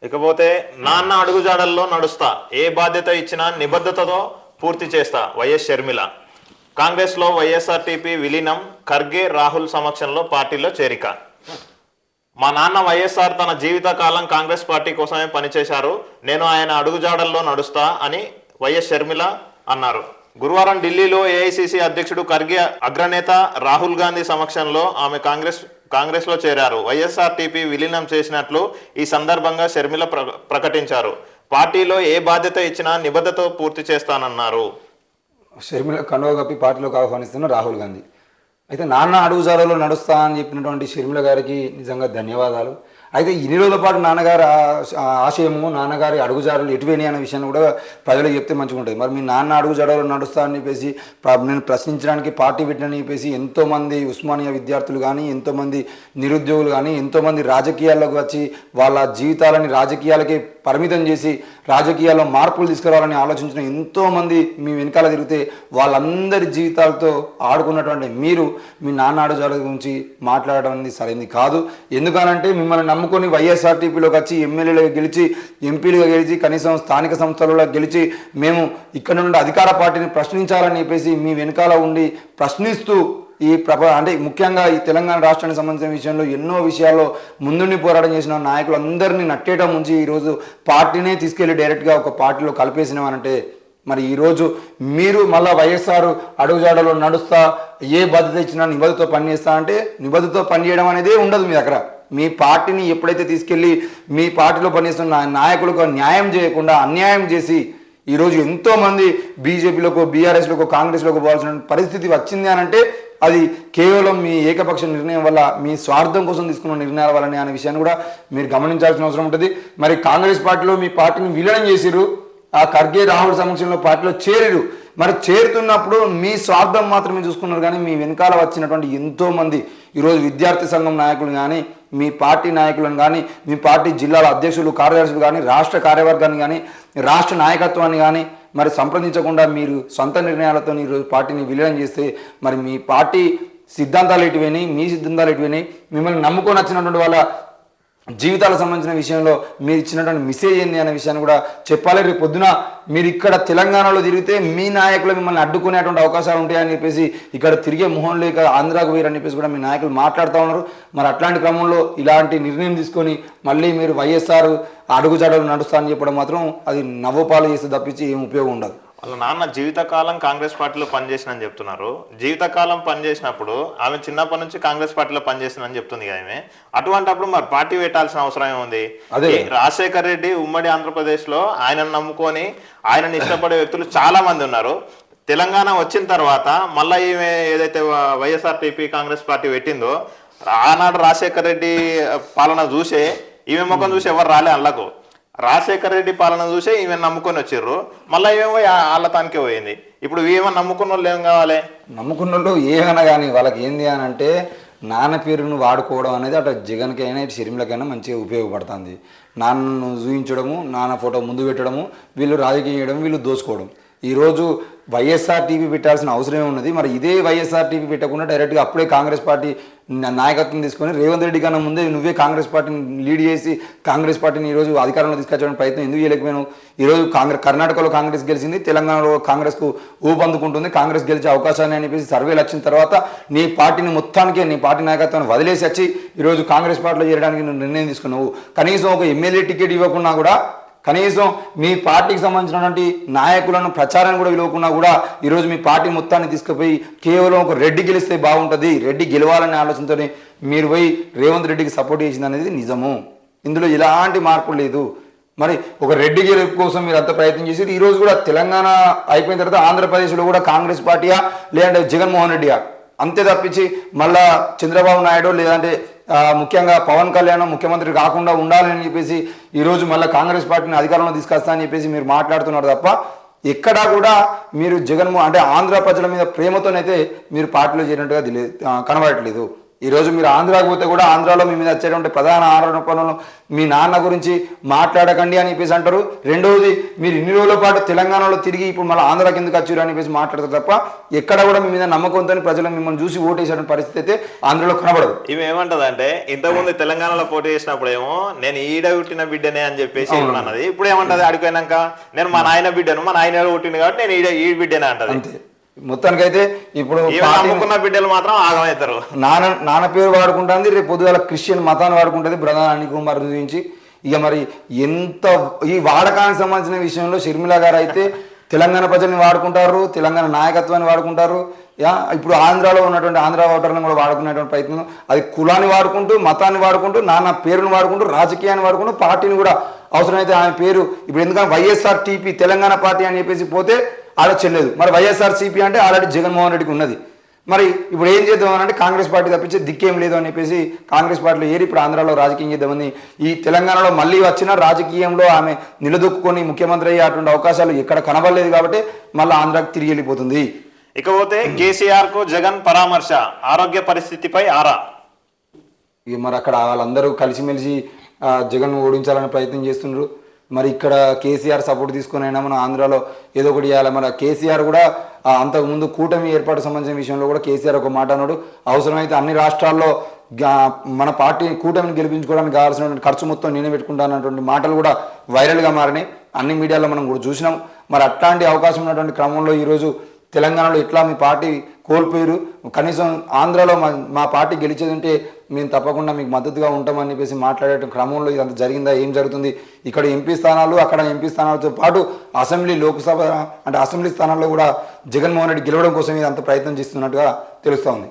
ఇకపోతే నాన్న అడుగుజాడల్లో నడుస్తా, ఏ బాధ్యత ఇచ్చినా నిబద్ధతతో పూర్తి చేస్తా వైఎస్ షర్మిల. కాంగ్రెస్ లో వైఎస్ఆర్టీపీ విలీనం, ఖర్గే రాహుల్ సమక్షంలో పార్టీలో చేరిక. మా నాన్న వైఎస్ఆర్ తన జీవితకాలం కాంగ్రెస్ పార్టీ కోసమే పనిచేశారు, నేను ఆయన అడుగుజాడల్లో నడుస్తా అని వైఎస్ షర్మిల అన్నారు. గురువారం ఢిల్లీలో ఏఐసిసి అధ్యక్షుడు ఖర్గే అగ్రనేత రాహుల్ గాంధీ సమక్షంలో ఆమె కాంగ్రెస్ లో చేరారు. వైఎస్ఆర్టీపీ విలీనం చేసినట్లు ఈ సందర్భంగా షర్మిల ప్రకటించారు. పార్టీలో ఏ బాధ్యత ఇచ్చినా నిబద్ధతతో పూర్తి చేస్తానన్నారు. షర్మిల కండువా కప్పి పార్టీలోకి ఆహ్వానిస్తున్న రాహుల్ గాంధీ. అయితే నాన్న అడుగుజాడలో నడుస్తా అని చెప్పినటువంటి షర్మిల గారికి నిజంగా ధన్యవాదాలు. అయితే ఇన్ని రోజుల పాటు నాన్నగారి ఆశయము, నాన్నగారి అడుగుజాడలు ఎటువేని అనే విషయాన్ని కూడా ప్రజలకు చెప్తే మంచిగా ఉంటుంది. మరి మీ నాన్న అడుగుజాడలో నడుస్తా అని చెప్పేసి నేను ప్రశ్నించడానికి పార్టీ పెట్టినని చెప్పేసి ఎంతోమంది ఉస్మానియా విద్యార్థులు కానీ, ఎంతోమంది నిరుద్యోగులు కానీ, ఎంతోమంది రాజకీయాల్లోకి వచ్చి వాళ్ళ జీవితాలని రాజకీయాలకే పరిమితం చేసి రాజకీయాల్లో మార్పులు తీసుకురావాలని ఆలోచించిన ఎంతోమంది మీ వెనకాల తిరిగితే వాళ్ళందరి జీవితాలతో ఆడుకున్నటువంటి మీరు మీ నాన్న అడుగుజాడల గురించి మాట్లాడడం అనేది సరైనది కాదు. ఎందుకనంటే మిమ్మల్ని నమ్ముకొని వైఎస్ఆర్టీపీలోకి వచ్చి ఎమ్మెల్యేలుగా గెలిచి, ఎంపీలుగా గెలిచి, కనీసం స్థానిక సంస్థలలో గెలిచి మేము ఇక్కడ నుండి అధికార పార్టీని ప్రశ్నించాలని చెప్పేసి మీ వెనకాల ఉండి ప్రశ్నిస్తూ అంటే ముఖ్యంగా ఈ తెలంగాణ రాష్ట్రానికి సంబంధించిన విషయంలో ఎన్నో విషయాల్లో ముందుండి పోరాటం చేసిన నాయకులందరినీ నట్టేయడం నుంచి ఈరోజు పార్టీనే తీసుకెళ్లి డైరెక్ట్గా ఒక పార్టీలో కలిపేసినామనంటే మరి ఈరోజు మీరు మళ్ళీ వైఎస్ఆర్ అడుగుజాడలో నడుస్తా, ఏ బాధ్యత ఇచ్చినా నిబద్ధతో పనిచేస్తా అంటే నిబద్ధతో పనిచేయడం అనేది ఉండదు మీ దగ్గర. మీ పార్టీని ఎప్పుడైతే తీసుకెళ్ళి మీ పార్టీలో పనిచేస్తున్న నాయకులకు న్యాయం చేయకుండా అన్యాయం చేసి ఈరోజు ఎంతోమంది బీజేపీలోకో, బీఆర్ఎస్లోకో, కాంగ్రెస్లోకి పోవాల్సిన పరిస్థితి వచ్చింది అని అంటే అది కేవలం మీ ఏకపక్ష నిర్ణయం వల్ల, మీ స్వార్థం కోసం తీసుకున్న నిర్ణయాల వల్లనే అనే విషయాన్ని కూడా మీరు గమనించాల్సిన అవసరం ఉంటుంది. మరి కాంగ్రెస్ పార్టీలో మీ పార్టీని విలీనం చేసిరు, ఆ ఖర్గే రాహుల్ సమక్షంలో పార్టీలో చేరిరు. మరి చేరుతున్నప్పుడు మీ స్వార్థం మాత్రమే చూసుకున్నారు, కానీ మీ వెనకాల వచ్చినటువంటి ఎంతోమంది ఈరోజు విద్యార్థి సంఘం నాయకులు కానీ, మీ పార్టీ నాయకులను కానీ, మీ పార్టీ జిల్లాల అధ్యక్షులు, కార్యదర్శులు కానీ, రాష్ట్ర కార్యవర్గాన్ని కానీ, రాష్ట్ర నాయకత్వాన్ని కానీ మరి సంప్రదించకుండా మీరు సొంత నిర్ణయాలతో ఈరోజు పార్టీని విలీనం చేస్తే మరి మీ పార్టీ సిద్ధాంతాలు ఎటువైనాయి, మీ సిద్ధాంతాలు ఎటువైనాయి, మిమ్మల్ని నమ్ముకొని వచ్చినటువంటి వాళ్ళ జీవితాలకు సంబంధించిన విషయంలో మీరు ఇచ్చినటువంటి మెసేజ్ ఏంది అనే విషయాన్ని కూడా చెప్పాలి. రేపు పొద్దున మీరు ఇక్కడ తెలంగాణలో తిరిగితే మీ నాయకులు మిమ్మల్ని అడ్డుకునేటువంటి అవకాశాలు ఉంటాయని చెప్పేసి ఇక్కడ తిరిగే మొహం లేక ఆంధ్రాకు వేయరని చెప్పేసి కూడా మీ నాయకులు మాట్లాడుతూ ఉన్నారు. మరి అట్లాంటి క్రమంలో ఇలాంటి నిర్ణయం తీసుకొని మళ్ళీ మీరు వైఎస్ఆర్ అడుగుజాడలు నడుస్తా అని చెప్పడం మాత్రం అది నవ్వుపాలు చేస్తే తప్పించి ఏం ఉపయోగం ఉండదు. వాళ్ళ నాన్న జీవితకాలం కాంగ్రెస్ పార్టీలో పనిచేసినని చెప్తున్నారు. జీవితకాలం పనిచేసినప్పుడు ఆమె చిన్నప్పటి నుంచి కాంగ్రెస్ పార్టీలో పనిచేసిందని చెప్తుంది ఆమె. అటువంటిప్పుడు మరి పార్టీ పెట్టాల్సిన అవసరం ఏముంది? రాజశేఖర్ రెడ్డి ఉమ్మడి ఆంధ్రప్రదేశ్ లో ఆయనను నమ్ముకొని ఆయనను ఇష్టపడే వ్యక్తులు చాలా మంది ఉన్నారు. తెలంగాణ వచ్చిన తర్వాత మళ్ళీ ఈమె ఏదైతే వైఎస్ఆర్టీపీ కాంగ్రెస్ పార్టీ పెట్టిందో ఆనాడు రాజశేఖర్ రెడ్డి పాలన చూసే ఈమె ముఖం చూసి ఎవరు రాలే అల్లకు. రాజశేఖర రెడ్డి పాలన చూసే ఈమె నమ్ముకొని వచ్చిర్రు, మళ్ళీ ఏమో వాళ్ళ తానికే పోయింది. ఇప్పుడు ఏమో నమ్ముకున్న వాళ్ళు ఏం కావాలి? నమ్ముకున్న వాళ్ళు ఏమైనా కానీ వాళ్ళకి ఏంది అని అంటే నాన్న పేరును వాడుకోవడం అనేది అటు జగన్కైనా ఇటు షర్మిలకైనా మంచిగా ఉపయోగపడుతుంది. నాన్నను చూపించడము, నాన్న ఫోటో ముందు పెట్టడము, వీళ్ళు రాజకీయం చేయడం, వీళ్ళు దోచుకోవడం. ఈరోజు వైఎస్ఆర్టీపీ పెట్టాల్సిన అవసరమే ఉన్నది. మరి ఇదే వైఎస్ఆర్టీపీ పెట్టకుండా డైరెక్ట్గా అప్పుడే కాంగ్రెస్ పార్టీ నాయకత్వం తీసుకొని రేవంత్ రెడ్డి కన్నా ముందే నువ్వే కాంగ్రెస్ పార్టీని లీడ్ చేసి కాంగ్రెస్ పార్టీని ఈరోజు అధికారంలో తీసుకొచ్చడానికి ప్రయత్నం ఎందుకు చేయలేకపోయాను? ఈరోజు కర్ణాటకలో కాంగ్రెస్ గెలిచింది, తెలంగాణలో కాంగ్రెస్కు ఊపందుకుంటుంది. కాంగ్రెస్ గెలిచే అవకాశాన్ని అని చెప్పేసి సర్వేలు వచ్చిన తర్వాత నీ పార్టీని మొత్తానికే, నీ పార్టీ నాయకత్వాన్ని వదిలేసి వచ్చి ఈరోజు కాంగ్రెస్ పార్టీలో చేరడానికి నువ్వు నిర్ణయం తీసుకున్నావు. కనీసం ఒక ఎమ్మెల్యే టికెట్ ఇవ్వకుండా కూడా, కనీసం మీ పార్టీకి సంబంధించినటువంటి నాయకులను ప్రచారాన్ని కూడా పిలవకుండా కూడా ఈరోజు మీ పార్టీ మొత్తాన్ని తీసుకుపోయి కేవలం ఒక రెడ్డి గెలిస్తే బాగుంటుంది, రెడ్డి గెలవాలనే ఆలోచనతోనే మీరు పోయి రేవంత్ రెడ్డికి సపోర్ట్ చేసింది అనేది నిజము. ఇందులో ఎలాంటి మార్పు లేదు. మరి ఒక రెడ్డి గెలుపు కోసం మీరు అంత ప్రయత్నం చేసి ఈరోజు కూడా తెలంగాణ అయిపోయిన తర్వాత ఆంధ్రప్రదేశ్లో కూడా కాంగ్రెస్ పార్టీయా లేదంటే జగన్మోహన్ రెడ్డియా అంతే తప్పించి మళ్ళా చంద్రబాబు నాయుడు లేదంటే ముఖ్యంగా పవన్ కళ్యాణ్ ముఖ్యమంత్రి కాకుండా ఉండాలని చెప్పేసి ఈరోజు మళ్ళీ కాంగ్రెస్ పార్టీని అధికారంలో తీసుకొస్తా అని చెప్పేసి మీరు మాట్లాడుతున్నారు తప్ప ఎక్కడా కూడా మీరు జగన్మోహన్ అంటే ఆంధ్ర ప్రజల మీద ప్రేమతోనైతే మీరు పార్టీలో చేరినట్టుగా కనబడట్లేదు. ఈరోజు మీరు ఆంధ్రాకి పోతే కూడా ఆంధ్రాలో మీ మీద వచ్చేటువంటి ప్రధాన ఆరోపణలు మీ నాన్న గురించి మాట్లాడకండి అని చెప్పేసి అంటారు. రెండవది మీరు ఇన్ని రోజుల పాటు తెలంగాణలో తిరిగి ఇప్పుడు మళ్ళీ ఆంధ్రాకి ఎందుకు వచ్చారు అని చెప్పేసి మాట్లాడతారు తప్ప ఎక్కడ కూడా మీ మీద నమ్మకంతో ప్రజలు మిమ్మల్ని చూసి ఓటేసేటువంటి పరిస్థితి అయితే ఆంధ్రలో కనబడదు. ఇవి ఏమంటదంటే ఇంతకుముందు తెలంగాణలో పోటీ చేసినప్పుడు ఏమో నేను ఈడ పుట్టిన బిడ్డనే అని చెప్పేసి అన్నది. ఇప్పుడు ఏమంటది అడిగిపోయినాక నేను మా నాయన బిడ్డను, మా నాయన పుట్టింది కాబట్టి నేను ఈ బిడ్డనే అంటది. అంతే. మొత్తానికైతే ఇప్పుడు నమ్ముకున్న బిడ్డలు మాత్రం ఆగమవుతారు. నాన్న పేరు వాడుకుంటుంది, రేపు పొద్దుగాల క్రిస్టియన్ మతాన్ని వాడుకుంటుంది బ్రదర్ అనిల్ కుమార్ గురించి. ఇక మరి ఎంత ఈ వాడకానికి సంబంధించిన విషయంలో షర్మిల గారు అయితే తెలంగాణ ప్రజల్ని వాడుకుంటారు, తెలంగాణ నాయకత్వాన్ని వాడుకుంటారు. ఇప్పుడు ఆంధ్రాలో ఉన్నటువంటి ఆంధ్ర ఓటర్లను కూడా వాడుకునేటువంటి ప్రయత్నం, అది కులాన్ని వాడుకుంటూ, మతాన్ని వాడుకుంటూ, నాన్న పేరును వాడుకుంటూ, రాజకీయాన్ని వాడుకుంటూ, పార్టీని కూడా అవసరమైతే ఆయన పేరు ఇప్పుడు ఎందుకంటే వైఎస్ఆర్టీపీ తెలంగాణ పార్టీ అని చెప్పేసి పోతే ఆడ చెల్లలేదు. మరి వైఎస్ఆర్సీపీ అంటే ఆల్రెడీ జగన్మోహన్ రెడ్డికి ఉన్నది. మరి ఇప్పుడు ఏం చేద్దామని అంటే కాంగ్రెస్ పార్టీ తప్పించి దిక్కేం లేదు అని చెప్పేసి కాంగ్రెస్ పార్టీలో ఏరి ఇప్పుడు ఆంధ్రాలో రాజకీయం చేద్దామని ఈ తెలంగాణలో మళ్ళీ వచ్చిన రాజకీయంలో ఆమె నిలదొక్కుని ముఖ్యమంత్రి అయ్యే అటువంటి అవకాశాలు ఎక్కడ కనబడలేదు కాబట్టి మళ్ళీ ఆంధ్రాకి తిరిగి వెళ్ళిపోతుంది. ఇకపోతే కేసీఆర్ కు జగన్ పరామర్శ, ఆరోగ్య పరిస్థితిపై ఆరా. ఇక మరి అక్కడ వాళ్ళందరూ కలిసిమెలిసి జగన్ ఓడించాలని ప్రయత్నం చేస్తున్నారు. మరి ఇక్కడ కేసీఆర్ సపోర్ట్ తీసుకొని అయినా మనం ఆంధ్రాలో ఏదో ఒకటి చేయాలి. మరి కేసీఆర్ కూడా అంతకుముందు కూటమి ఏర్పాటు సంబంధించిన విషయంలో కూడా కేసీఆర్ ఒక మాట అన్నాడు, అవసరమైతే అన్ని రాష్ట్రాల్లో మన పార్టీ కూటమిని గెలిపించుకోవడానికి కావాల్సినటువంటి ఖర్చు మొత్తం నేనే పెట్టుకుంటానటువంటి మాటలు కూడా వైరల్గా మారినాయి. అన్ని మీడియాలో మనం కూడా చూసినాం. మరి అట్లాంటి అవకాశం ఉన్నటువంటి క్రమంలో ఈరోజు తెలంగాణలో ఇట్లా మీ పార్టీ కోల్పోయారు, కనీసం ఆంధ్రాలో మా పార్టీ గెలిచేది ఉంటే మేము తప్పకుండా మీకు మద్దతుగా ఉంటామని చెప్పేసి మాట్లాడే క్రమంలో ఇదంతా జరిగిందా, ఏం జరుగుతుంది? ఇక్కడ ఎంపీ స్థానాలు, అక్కడ ఎంపీ స్థానాలతో పాటు అసెంబ్లీ, లోక్సభ అంటే అసెంబ్లీ స్థానాల్లో కూడా జగన్మోహన్ రెడ్డి గెలవడం కోసం ఇదంతా ప్రయత్నం చేస్తున్నట్టుగా తెలుస్తోంది.